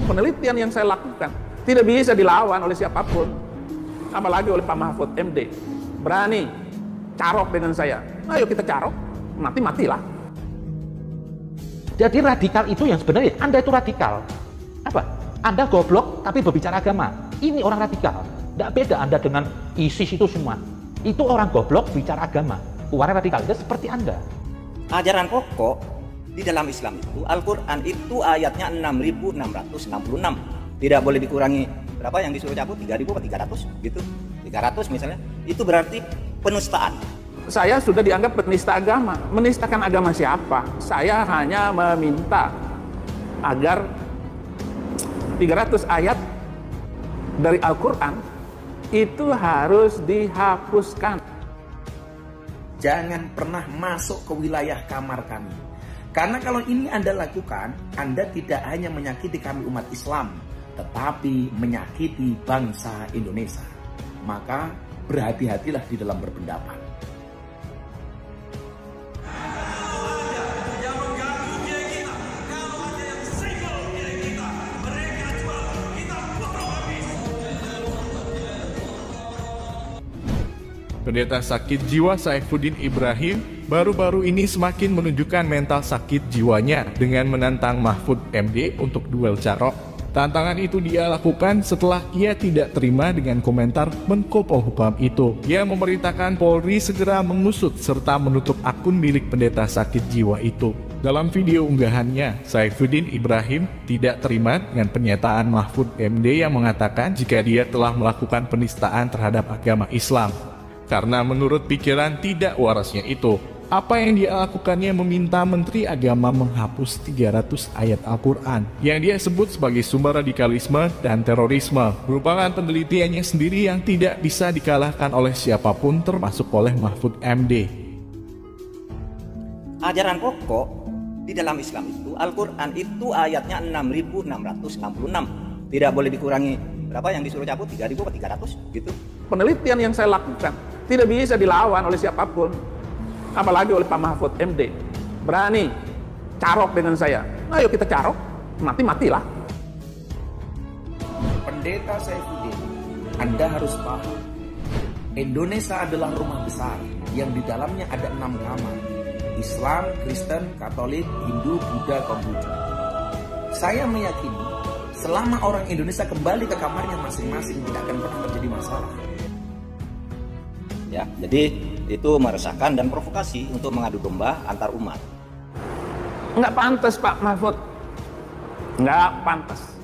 Penelitian yang saya lakukan tidak bisa dilawan oleh siapapun, apalagi oleh Pak Mahfud MD. Berani carok dengan saya, ayo kita carok, mati-matilah. Jadi radikal itu yang sebenarnya Anda itu radikal. Apa? Anda goblok tapi berbicara agama. Ini orang radikal. Tidak beda Anda dengan ISIS itu semua. Itu orang goblok bicara agama. Orang radikal itu seperti Anda. Ajaran pokok di dalam Islam itu, Al-Quran itu ayatnya 6.666. Tidak boleh dikurangi berapa yang disuruh cabut, 3.000 atau 300 gitu. 300 misalnya. Itu berarti penustaan. Saya sudah dianggap penista agama. Menistakan agama siapa? Saya hanya meminta agar 300 ayat dari Al-Quran itu harus dihapuskan. Jangan pernah masuk ke wilayah kamar kami. Karena kalau ini Anda lakukan, Anda tidak hanya menyakiti kami umat Islam, tetapi menyakiti bangsa Indonesia. Maka berhati-hatilah di dalam berpendapat. Pendeta sakit jiwa Saifuddin Ibrahim baru-baru ini semakin menunjukkan mental sakit jiwanya dengan menantang Mahfud MD untuk duel carok. Tantangan itu dia lakukan setelah ia tidak terima dengan komentar Menko Polhukam itu. Ia memerintahkan Polri segera mengusut serta menutup akun milik pendeta sakit jiwa itu. Dalam video unggahannya, Saifuddin Ibrahim tidak terima dengan pernyataan Mahfud MD yang mengatakan jika dia telah melakukan penistaan terhadap agama Islam. Karena menurut pikiran tidak warasnya itu, apa yang dia lakukannya meminta Menteri Agama menghapus 300 ayat Al-Quran yang dia sebut sebagai sumber radikalisme dan terorisme, merupakan penelitiannya sendiri yang tidak bisa dikalahkan oleh siapapun termasuk oleh Mahfud MD. Ajaran pokok di dalam Islam itu, Al-Quran itu ayatnya 6.666. Tidak boleh dikurangi berapa yang disuruh cabut, 3.000 atau 300 gitu. Penelitian yang saya lakukan tidak bisa dilawan oleh siapapun, apalagi oleh Pak Mahfud MD. Berani carok dengan saya, ayo kita carok, mati-matilah. Pendeta Saifuddin, Anda harus paham, Indonesia adalah rumah besar yang di dalamnya ada 6 kamar. Islam, Kristen, Katolik, Hindu, Buddha, Konghucu. Saya meyakini selama orang Indonesia kembali ke kamarnya masing-masing tidak akan pernah terjadi masalah. Ya, jadi itu meresahkan dan provokasi untuk mengadu domba antar umat. Nggak pantas Pak Mahfud, nggak pantas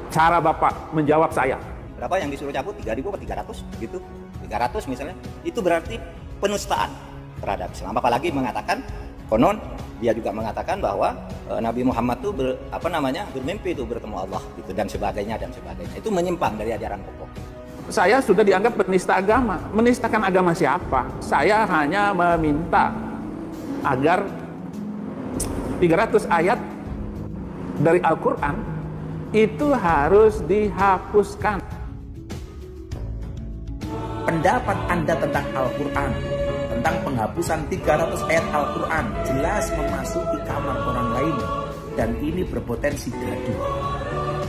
cara Bapak menjawab saya. Berapa yang disuruh cabut, 3.000 atau 300 gitu. 300 misalnya. Itu berarti penustaan terhadap Islam. Apalagi mengatakan, konon dia juga mengatakan bahwa Nabi Muhammad itu bermimpi itu bertemu Allah gitu, dan sebagainya. Itu menyimpang dari ajaran pokok. Saya sudah dianggap penista agama. Menistakan agama siapa? Saya hanya meminta agar 300 ayat dari Al-Quran itu harus dihapuskan. Pendapat Anda tentang Al-Quran, tentang penghapusan 300 ayat Al-Quran jelas memasuki kamar orang lain, dan ini berpotensi gaduh.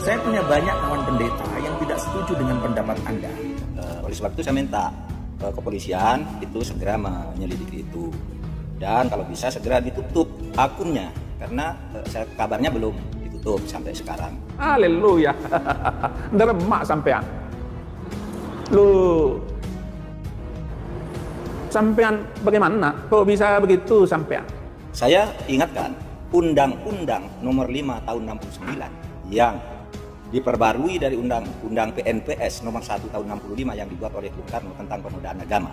Saya punya banyak kawan pendeta yang tidak setuju dengan pendapat Anda. Oleh sebab itu saya minta kepolisian itu segera menyelidiki itu, dan kalau bisa segera ditutup akunnya, karena kabarnya belum ditutup sampai sekarang. Haleluya. Deremak sampean. Lu sampean bagaimana? Kok bisa begitu sampean? Saya ingatkan Undang-Undang Nomor 5 Tahun 69 yang diperbarui dari Undang-Undang PNPS Nomor 1 Tahun 65 yang dibuat oleh Bung Karno tentang penodaan agama.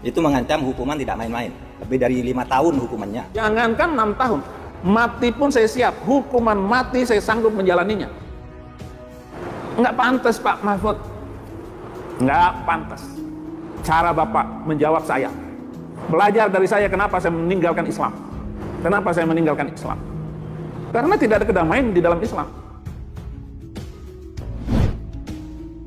Itu mengancam hukuman tidak main-main, lebih dari 5 tahun hukumannya. Jangankan 6 tahun, mati pun saya siap. Hukuman mati saya sanggup menjalaninya. Nggak pantas Pak Mahfud, nggak pantas cara Bapak menjawab saya. Belajar dari saya kenapa saya meninggalkan Islam. Kenapa saya meninggalkan Islam? Karena tidak ada kedamaian di dalam Islam.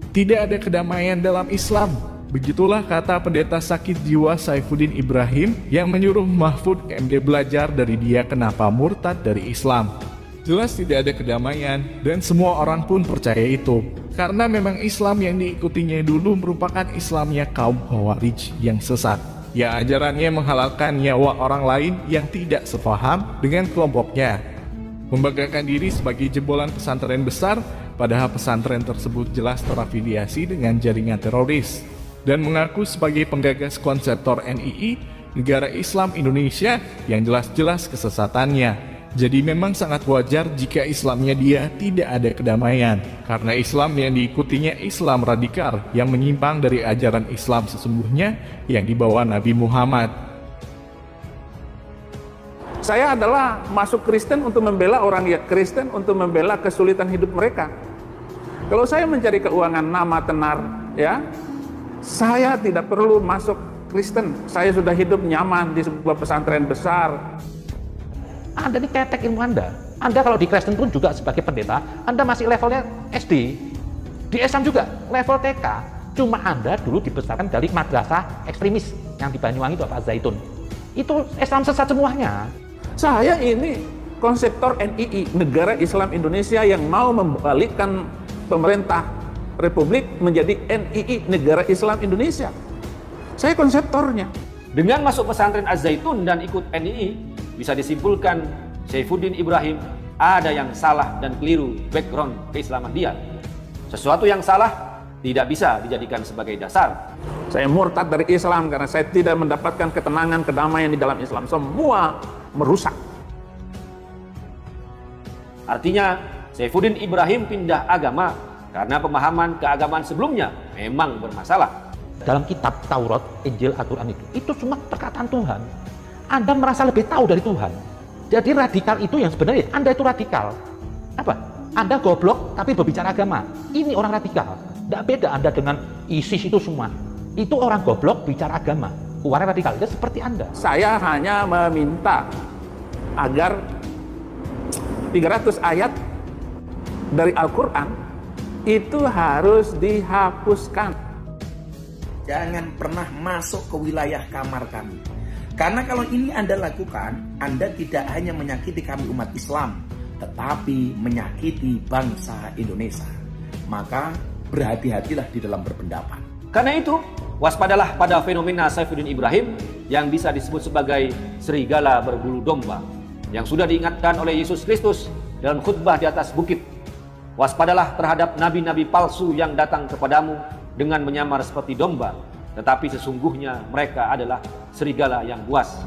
Tidak ada kedamaian dalam Islam. Begitulah kata pendeta sakit jiwa Saifuddin Ibrahim yang menyuruh Mahfud MD belajar dari dia kenapa murtad dari Islam. Jelas tidak ada kedamaian dan semua orang pun percaya itu. Karena memang Islam yang diikutinya dulu merupakan Islamnya kaum Khawarij yang sesat. Ya, ajarannya menghalalkan nyawa orang lain yang tidak sepaham dengan kelompoknya. Membanggakan diri sebagai jebolan pesantren besar, padahal pesantren tersebut jelas terafiliasi dengan jaringan teroris. Dan mengaku sebagai penggagas konseptor NII, Negara Islam Indonesia, yang jelas-jelas kesesatannya. Jadi memang sangat wajar jika Islamnya dia tidak ada kedamaian. Karena Islam yang diikutinya Islam radikal yang menyimpang dari ajaran Islam sesungguhnya yang dibawa Nabi Muhammad. Saya adalah masuk Kristen untuk membela orang Kristen, untuk membela kesulitan hidup mereka. Kalau saya mencari keuangan nama tenar, ya, saya tidak perlu masuk Kristen. Saya sudah hidup nyaman di sebuah pesantren besar. Anda ini ketek ilmu Anda. Anda kalau di Kristen pun juga sebagai pendeta, Anda masih levelnya SD. Di Islam juga level TK. Cuma Anda dulu dibesarkan dari madrasah ekstremis yang di Banyuwangi itu apa, Zaitun. Itu Islam sesat semuanya. Saya ini konseptor NII, Negara Islam Indonesia, yang mau membalikkan pemerintah Republik menjadi NII, Negara Islam Indonesia. Saya konseptornya. Dengan masuk pesantren Az-Zaitun dan ikut NII, bisa disimpulkan Saifuddin Ibrahim ada yang salah dan keliru background keislaman dia. Sesuatu yang salah tidak bisa dijadikan sebagai dasar. Saya murtad dari Islam karena saya tidak mendapatkan ketenangan, kedamaian di dalam Islam. Semua merusak. Artinya Saifuddin Ibrahim pindah agama karena pemahaman keagamaan sebelumnya memang bermasalah. Dalam kitab Taurat, Injil, Al-Quran itu semua perkataan Tuhan. Anda merasa lebih tahu dari Tuhan. Jadi radikal itu yang sebenarnya Anda itu radikal. Apa? Anda goblok tapi berbicara agama. Ini orang radikal. Tidak beda Anda dengan ISIS itu semua. Itu orang goblok bicara agama. Orang radikal itu seperti Anda. Saya hanya meminta agar 300 ayat dari Al-Quran itu harus dihapuskan. Jangan pernah masuk ke wilayah kamar kami. Karena kalau ini Anda lakukan, Anda tidak hanya menyakiti kami umat Islam, tetapi menyakiti bangsa Indonesia. Maka berhati-hatilah di dalam berpendapat. Karena itu, waspadalah pada fenomena Saifuddin Ibrahim yang bisa disebut sebagai serigala berbulu domba, yang sudah diingatkan oleh Yesus Kristus dalam khutbah di atas bukit. Waspadalah terhadap nabi-nabi palsu yang datang kepadamu dengan menyamar seperti domba, tetapi sesungguhnya mereka adalah serigala yang buas.